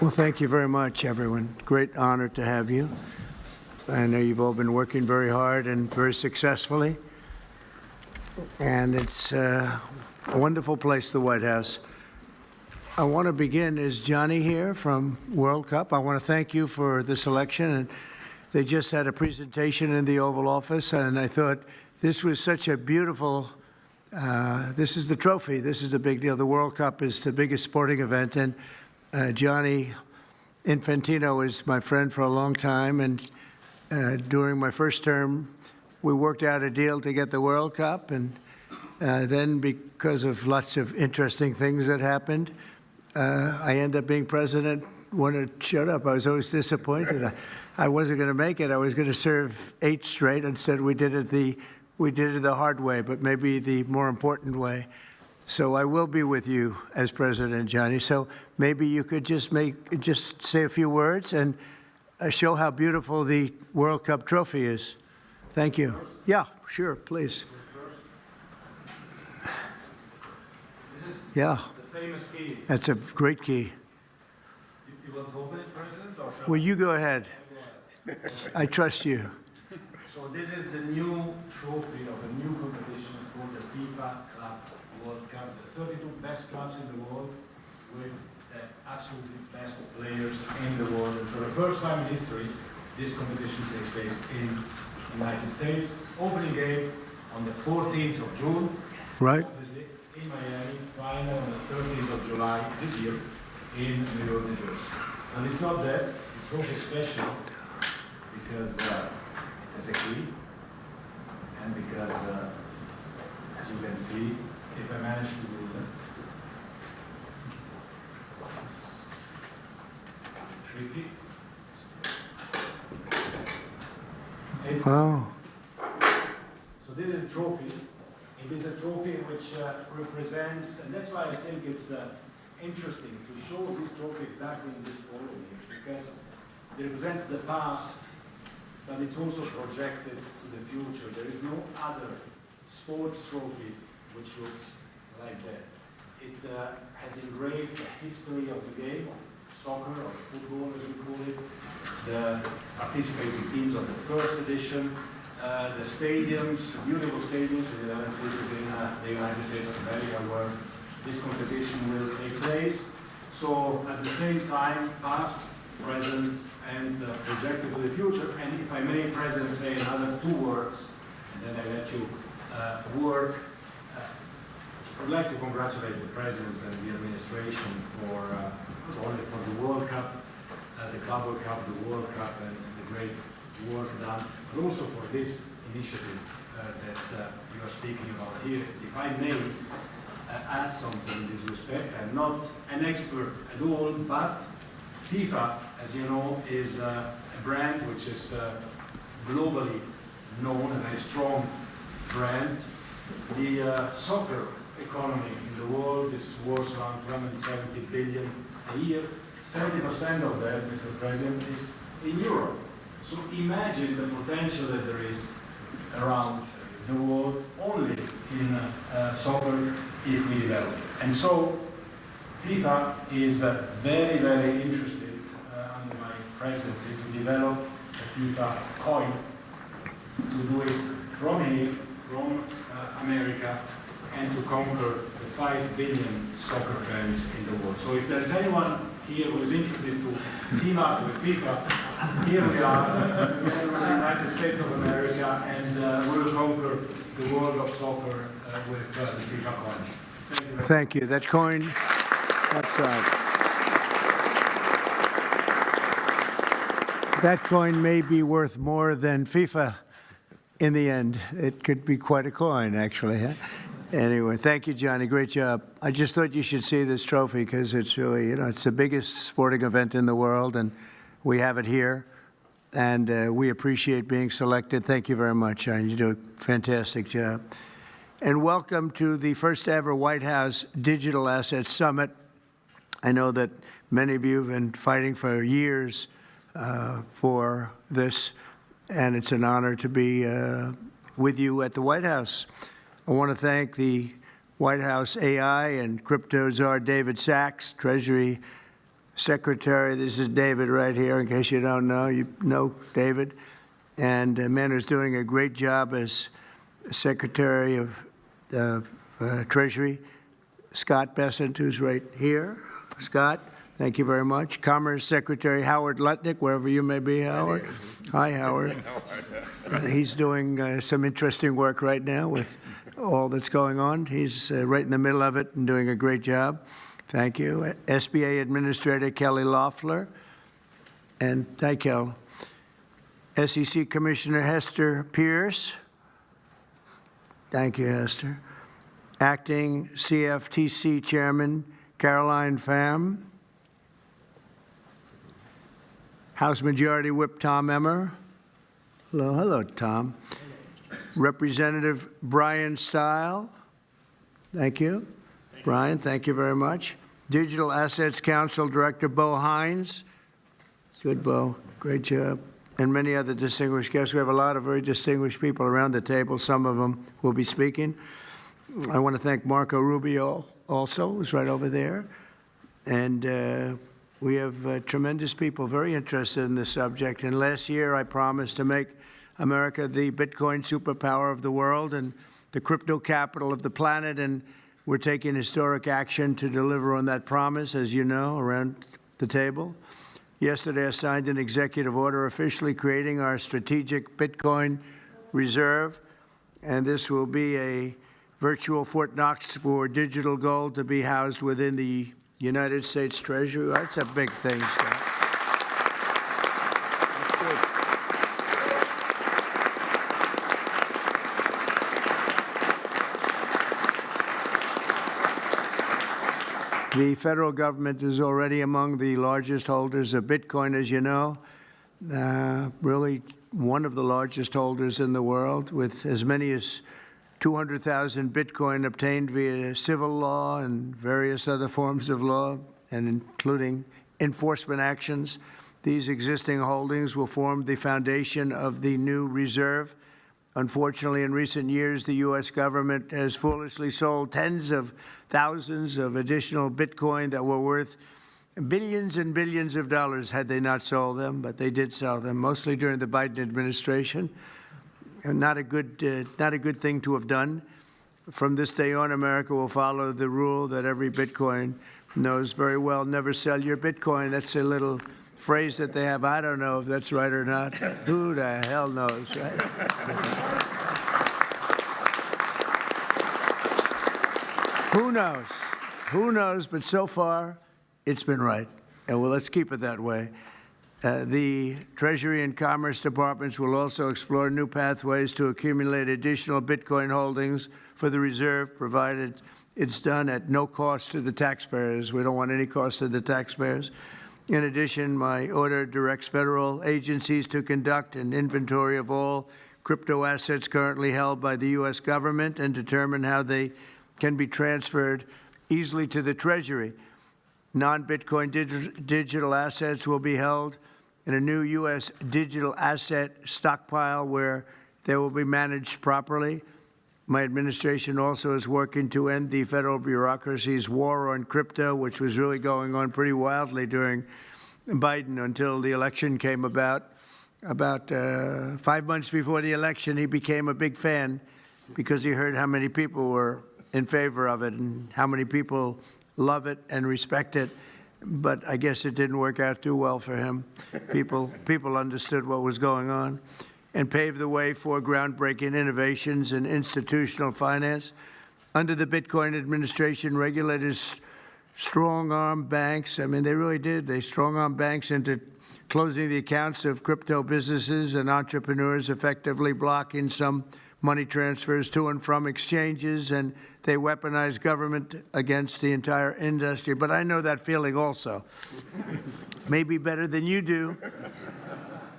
Well, thank you very much, everyone. Great honor to have you. I know you've all been working very hard and very successfully. And it's a wonderful place, the White House. I want to begin. Is Johnny here from World Cup? I want to thank you for the selection. And they just had a presentation in the Oval Office, and I thought this was such a beautiful, this is the trophy. This is a big deal. The World Cup is the biggest sporting event, and Gianni Infantino is my friend for a long time, and during my first term, we worked out a deal to get the World Cup, and then because of lots of interesting things that happened, I ended up being president. When it showed up, I was always disappointed. I wasn't going to make it. I was going to serve 8 straight. Instead, we did it the hard way, but maybe the more important way. So I will be with you as president, Johnny. So maybe you could just say a few words and show how beautiful the World Cup trophy is. Thank you. Yeah, sure, please. Yeah. The famous key. That's a great key. You want to open it, President? Or well, you go ahead. I trust you. So this is the new trophy of a new competition. It's called the FIFA Club World Cup. The 32 best clubs in the world with the absolutely best players in the world. And for the first time in history, this competition takes place in the United States. Opening game on the 14th of June. Right. Obviously in Miami. Final on the 13th of July this year in New York, New Jersey. And it's not that. The trophy is special because it's a key, and because, as you can see, if I manage to do that, tricky. It's Oh. So this is a trophy. It is a trophy which represents, and that's why I think it's interesting to show this trophy exactly in this photo here, because it represents the past, but it's also projected to the future. There is no other sports trophy which looks like that. It has engraved the history of the game, of soccer, or football as we call it, the participating teams of the first edition, the stadiums, beautiful stadiums in the 11 cities in the United States of America where this competition will take place. So at the same time, past, present, and projected to the future. And if I may, President, say another 2 words, and then I let you work. I would like to congratulate the President and the administration for, not only for the World Cup, the Club World Cup, the World Cup, and the great work done, but also for this initiative that you are speaking about here. If I may add something in this respect, I'm not an expert at all, but FIFA, as you know, is a brand which is globally known, a very strong brand. The soccer economy in the world is worth around 270 billion a year. 70% of that, Mr. President, is in Europe. So imagine the potential that there is around the world only in soccer if we develop it. And so FIFA is very, very interested under my presidency to develop a FIFA coin, to do it from here, from America, and to conquer the 5 billion soccer fans in the world. So if there's anyone here who is interested to team up with FIFA, here we are, together with the United States of America, and we will conquer the world of soccer with the FIFA coin. Thank you. Thank you. That coin, that coin may be worth more than FIFA in the end. It could be quite a coin, actually. Huh? Anyway, thank you, Johnny. Great job. I just thought you should see this trophy because it's really, it's the biggest sporting event in the world, and we have it here. And we appreciate being selected. Thank you very much, Johnny. You do a fantastic job. And welcome to the first ever White House Digital Assets Summit. I know that many of you have been fighting for years for this, and it's an honor to be with you at the White House. I want to thank the White House AI and crypto czar David Sachs, Treasury Secretary. This is David right here, in case you don't know. You know David. And a man who's doing a great job as Secretary of Treasury, Scott Bessent, who's right here. Scott, thank you very much. Commerce Secretary Howard Lutnick, wherever you may be, Howard. Hi, Howard. He's doing some interesting work right now with all that's going on. He's right in the middle of it and doing a great job. Thank you. SBA Administrator Kelly Loeffler. And thank you. SEC Commissioner Hester Pierce. Thank you, Hester. Acting CFTC Chairman Caroline Pham. House Majority Whip Tom Emmer. Hello, hello, Tom. Representative Brian Stile. Thank you. Brian, thank you very much. Digital Assets Council Director Bo Hines. Good, Bo. Great job. And many other distinguished guests. We have a lot of very distinguished people around the table. Some of them will be speaking. I want to thank Marco Rubio also, who's right over there. And we have tremendous people very interested in this subject. And last year, I promised to make America the Bitcoin superpower of the world and the crypto capital of the planet. And we're taking historic action to deliver on that promise, as you know, around the table. Yesterday, I signed an executive order officially creating our strategic Bitcoin reserve. And this will be a virtual Fort Knox for digital gold to be housed within the United States Treasury. That's a big thing, Scott. The federal government is already among the largest holders of Bitcoin, as you know, really one of the largest holders in the world, with as many as 200,000 Bitcoin obtained via civil law and various other forms of law, and including enforcement actions. These existing holdings will form the foundation of the new reserve. Unfortunately, in recent years, the U.S. government has foolishly sold tens of thousands of additional Bitcoin that were worth billions and billions of dollars had they not sold them, but they did sell them, mostly during the Biden administration. And not a good thing to have done. From this day on, America will follow the rule that every Bitcoin knows very well: never sell your Bitcoin. That's a little phrase that they have. I don't know if that's right or not. Who the hell knows, right? Who knows? Who knows? But so far, it's been right. And well, let's keep it that way. The Treasury and Commerce Departments will also explore new pathways to accumulate additional Bitcoin holdings for the reserve, provided it's done at no cost to the taxpayers. We don't want any cost to the taxpayers. In addition, my order directs federal agencies to conduct an inventory of all crypto assets currently held by the U.S. government and determine how they can be transferred easily to the Treasury. Non-Bitcoin digital assets will be held in a new U.S. digital asset stockpile where they will be managed properly. My administration also is working to end the federal bureaucracy's war on crypto, which was really going on pretty wildly during Biden until the election came about. About 5 months before the election, he became a big fan because he heard how many people were in favor of it and how many people love it and respect it. But I guess it didn't work out too well for him. People understood what was going on and paved the way for groundbreaking innovations in institutional finance. Under the Bitcoin administration, regulators strong-armed banks. I mean, they really did. They strong-armed banks into closing the accounts of crypto businesses and entrepreneurs, effectively blocking some money transfers to and from exchanges, and they weaponized government against the entire industry. But I know that feeling also. Maybe better than you do.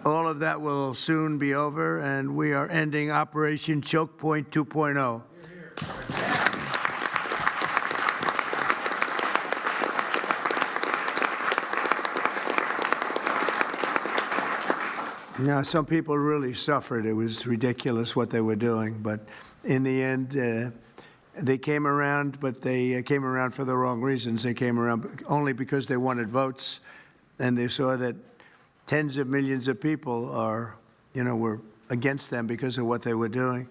All of that will soon be over, and we are ending Operation Choke Point 2.0. Now, some people really suffered. It was ridiculous what they were doing. But in the end, They came around, but they came around for the wrong reasons. They came around only because they wanted votes, and they saw that tens of millions of people were against them because of what they were doing.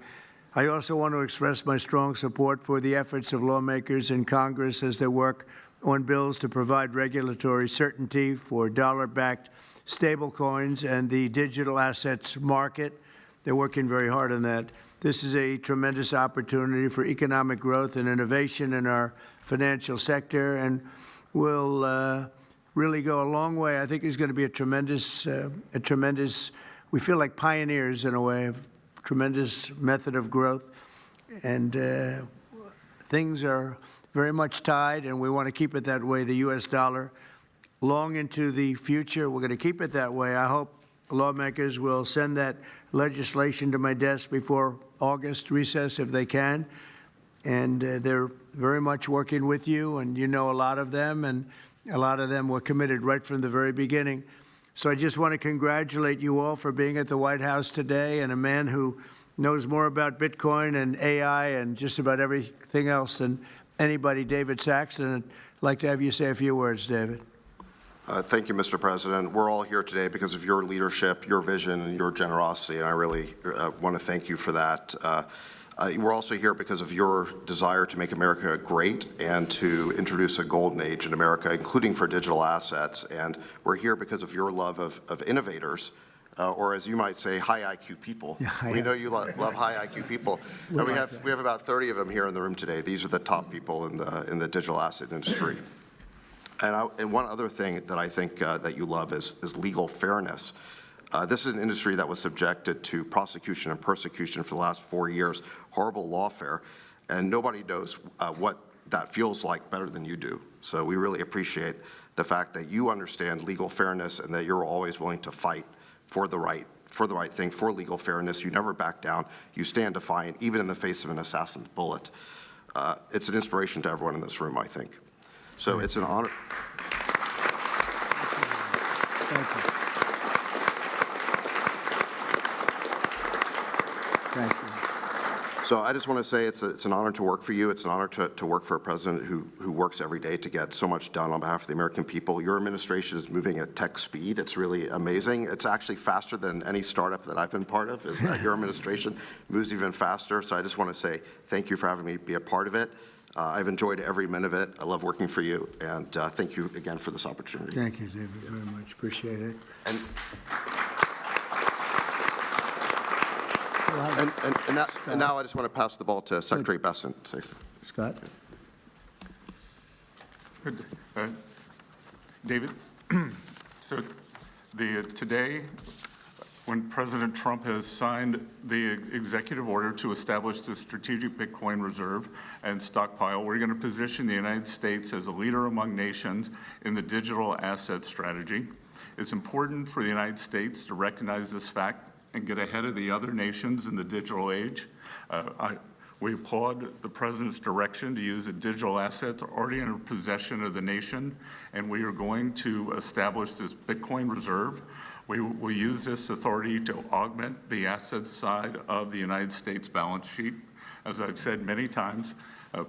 I also want to express my strong support for the efforts of lawmakers in Congress as they work on bills to provide regulatory certainty for dollar-backed stablecoins and the digital assets market. They're working very hard on that. This is a tremendous opportunity for economic growth and innovation in our financial sector, and will really go a long way. I think it's going to be a tremendous, we feel like pioneers in a way, of tremendous method of growth. And things are very much tied, and we want to keep it that way, the U.S. dollar, long into the future. We're going to keep it that way. I hope lawmakers will send that legislation to my desk before August recess if they can. And they're very much working with you, and you know a lot of them, and a lot of them were committed right from the very beginning. So I just want to congratulate you all for being at the White House today, and a man who knows more about Bitcoin and AI and just about everything else than anybody, David Saxon. I'd like to have you say a few words, David. Thank you, Mr. President. We're all here today because of your leadership, your vision, and your generosity, and I really want to thank you for that. We're also here because of your desire to make America great and to introduce a golden age in America, including for digital assets. And we're here because of your love of innovators, or as you might say, high IQ people. Yeah, we know you love high IQ people. And we have about 30 of them here in the room today. These are the top people in the digital asset industry. And one other thing that I think that you love is legal fairness. This is an industry that was subjected to prosecution and persecution for the last 4 years, horrible lawfare, and nobody knows what that feels like better than you do. So we really appreciate the fact that you understand legal fairness and that you're always willing to fight for the right thing, for legal fairness. You never back down. You stand defiant, even in the face of an assassin's bullet. It's an inspiration to everyone in this room, I think. So it's an honor. Thank you. Thank you. So I just want to say it's an honor to work for you. It's an honor to work for a president who works every day to get so much done on behalf of the American people. Your administration is moving at tech speed. It's really amazing. It's actually faster than any startup that I've been part of. Is that your administration moves even faster. So I just want to say thank you for having me be a part of it. I've enjoyed every minute of it. I love working for you, and thank you again for this opportunity. Thank you, David, very much. Appreciate it. And now I just want to pass the ball to Secretary Bessent. Scott? Good. David, so today, when President Trump has signed the executive order to establish the strategic Bitcoin reserve and stockpile, we're going to position the United States as a leader among nations in the digital asset strategy. It's important for the United States to recognize this fact and get ahead of the other nations in the digital age. We applaud the President's direction to use the digital assets already in possession of the nation, and we are going to establish this Bitcoin reserve. We will use this authority to augment the asset side of the United States balance sheet. As I've said many times,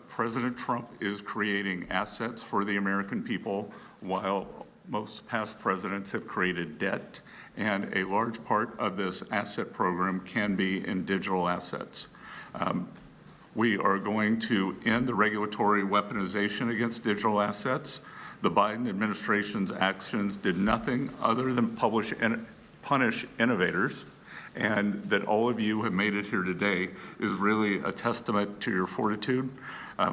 President Trump is creating assets for the American people, while most past presidents have created debt, and a large part of this asset program can be in digital assets. We are going to end the regulatory weaponization against digital assets. The Biden administration's actions did nothing other than punish innovators, and that all of you have made it here today is really a testament to your fortitude.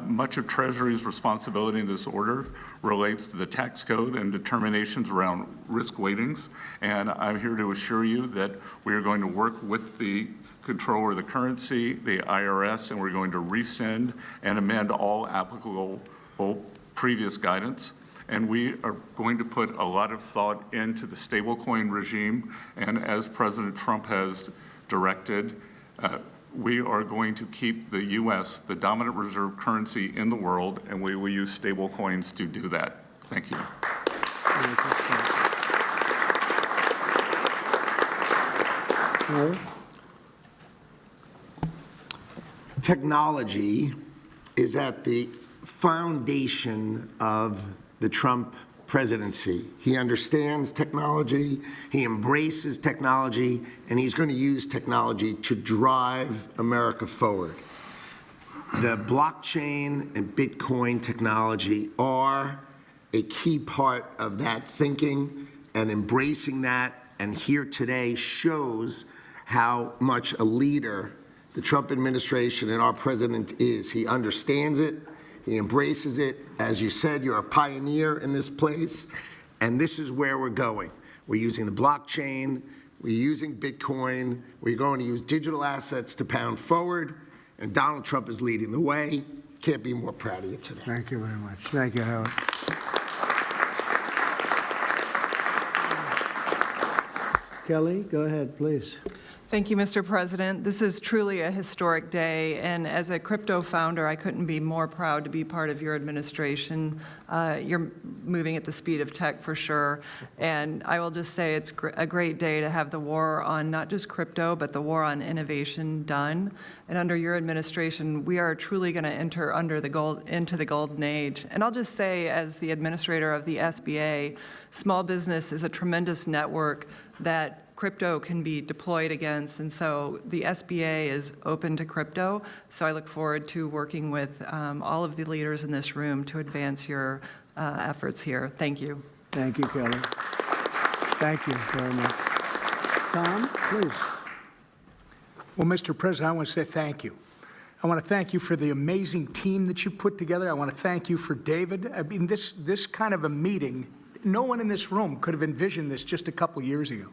Much of Treasury's responsibility in this order relates to the tax code and determinations around risk weightings, and I'm here to assure you that we are going to work with the Controller of the Currency, the IRS, and we're going to rescind and amend all applicable previous guidance. And we are going to put a lot of thought into the stablecoin regime, and as President Trump has directed, we are going to keep the U.S. the dominant reserve currency in the world, and we will use stablecoins to do that. Thank you. Technology is at the foundation of the Trump presidency. He understands technology, he embraces technology, and he's going to use technology to drive America forward. The blockchain and Bitcoin technology are a key part of that thinking and embracing that, and here today shows how much a leader the Trump administration and our president is. He understands it, he embraces it. As you said, you're a pioneer in this place, and this is where we're going. We're using the blockchain, we're using Bitcoin, we're going to use digital assets to pound forward, and Donald Trump is leading the way. Can't be more proud of you today. Thank you very much. Thank you, Howard. Kelly, go ahead, please. Thank you, Mr. President. This is truly a historic day, and as a crypto founder, I couldn't be more proud to be part of your administration. You're moving at the speed of tech for sure, and I will just say it's a great day to have the war on not just crypto, but the war on innovation done. And under your administration, we are truly going to enter into the golden age. And I'll just say, as the administrator of the SBA, small business is a tremendous network that crypto can be deployed against, and so the SBA is open to crypto. So I look forward to working with all of the leaders in this room to advance your efforts here. Thank you. Thank you, Kelly. Thank you very much. Tom, please. Well, Mr. President, I want to say thank you. I want to thank you for the amazing team that you put together. I want to thank you for David. I mean, this kind of a meeting, no one in this room could have envisioned this just a couple years ago.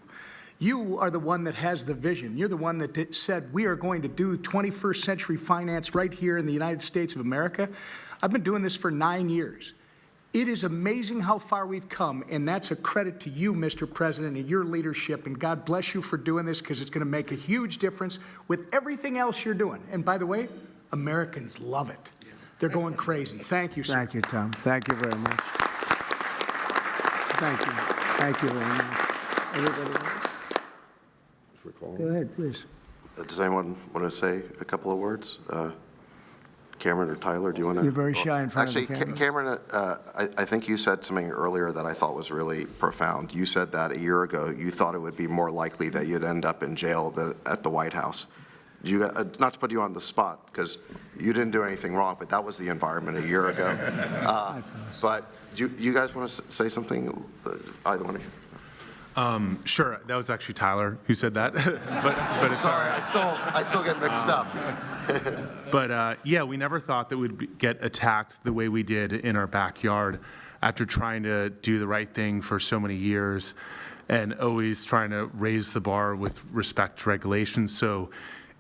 You are the one that has the vision. You're the one that said, we are going to do 21st century finance right here in the United States of America. I've been doing this for 9 years. It is amazing how far we've come, and that's a credit to you, Mr. President, and your leadership, and God bless you for doing this, because it's going to make a huge difference with everything else you're doing. And by the way, Americans love it. They're going crazy. Thank you, sir. Thank you, Tom. Thank you very much. Thank you. Thank you very much. Everybody else? Go ahead, please. Does anyone want to say a couple of words? Cameron or Tyler, do you want to? You're very shy in front of the camera. Cameron, I think you said something earlier that I thought was really profound. You said that a year ago you thought it would be more likely that you'd end up in jail than at the White House. You, not to put you on the spot, because you didn't do anything wrong, but that was the environment a year ago. But do you guys want to say something, either one of you? Sure, that was actually Tyler who said that, but it's Sorry, I still get mixed up. But yeah, we never thought that we'd get attacked the way we did in our backyard after trying to do the right thing for so many years and always trying to raise the bar with respect to regulations. So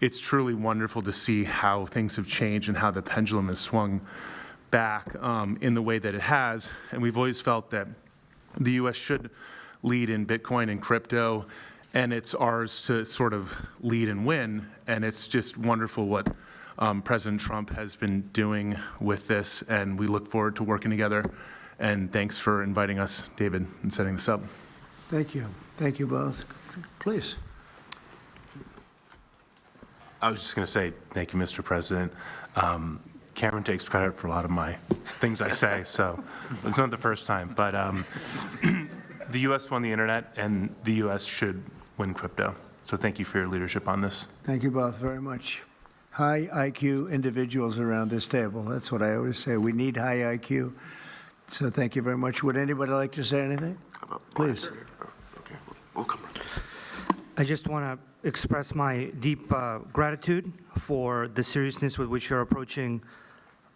it's truly wonderful to see how things have changed and how the pendulum has swung back in the way that it has. And we've always felt that the U.S. should lead in Bitcoin and crypto, and it's ours to sort of lead and win. And it's just wonderful what President Trump has been doing with this, and we look forward to working together. And thanks for inviting us, David, and setting this up. Thank you. Thank you both. Please. I was just going to say thank you, Mr. President. Cameron takes credit for a lot of my things I say, so it's not the first time. But the U.S. won the internet, and the U.S. should win crypto. So thank you for your leadership on this. Thank you both very much. High IQ individuals around this table. That's what I always say. We need high IQ. So thank you very much. Would anybody like to say anything? Please. Okay, we'll come. I just want to express my deep gratitude for the seriousness with which you're approaching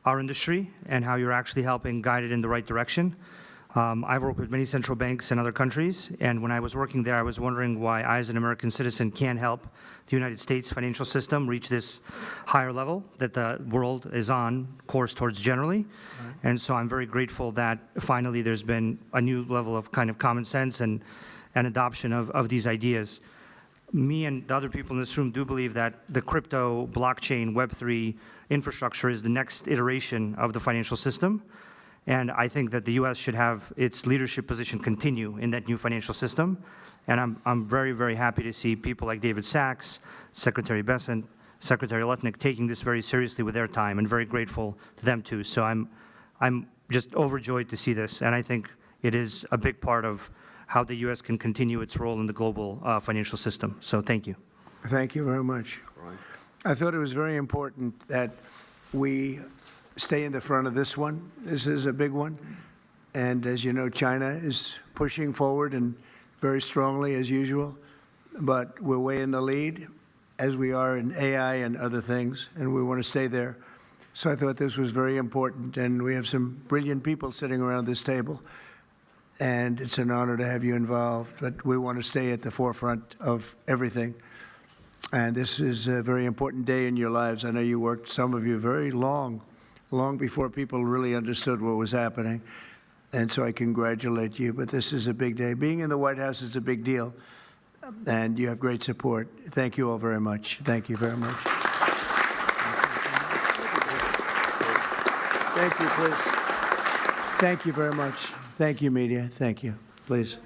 our industry and how you're actually helping guide it in the right direction. I've worked with many central banks in other countries, and when I was working there, I was wondering why I, as an American citizen, can't help the United States financial system reach this higher level that the world is on course towards generally. Right. And so I'm very grateful that finally there's been a new level of kind of common sense and adoption of these ideas. Me and the other people in this room do believe that the crypto, blockchain, Web3 infrastructure is the next iteration of the financial system. And I think that the U.S. should have its leadership position continue in that new financial system. And I'm very, very happy to see people like David Sachs, Secretary Bessent, Secretary Lutnick taking this very seriously with their time, and very grateful to them too. So I'm just overjoyed to see this, and I think it is a big part of how the U.S. can continue its role in the global financial system. So thank you. Thank you very much. I thought it was very important that we stay in the front of this one. This is a big one. And as you know, China is pushing forward and very strongly as usual. But we're way in the lead, as we are in AI and other things, and we want to stay there. So I thought this was very important, and we have some brilliant people sitting around this table, and it's an honor to have you involved. But we want to stay at the forefront of everything. And this is a very important day in your lives. I know you worked, some of you, very long before people really understood what was happening. And so I congratulate you. But this is a big day. Being in the White House is a big deal. And you have great support. Thank you all very much. Thank you very much. Thank you, please. Thank you very much. Thank you, media. Thank you. Please.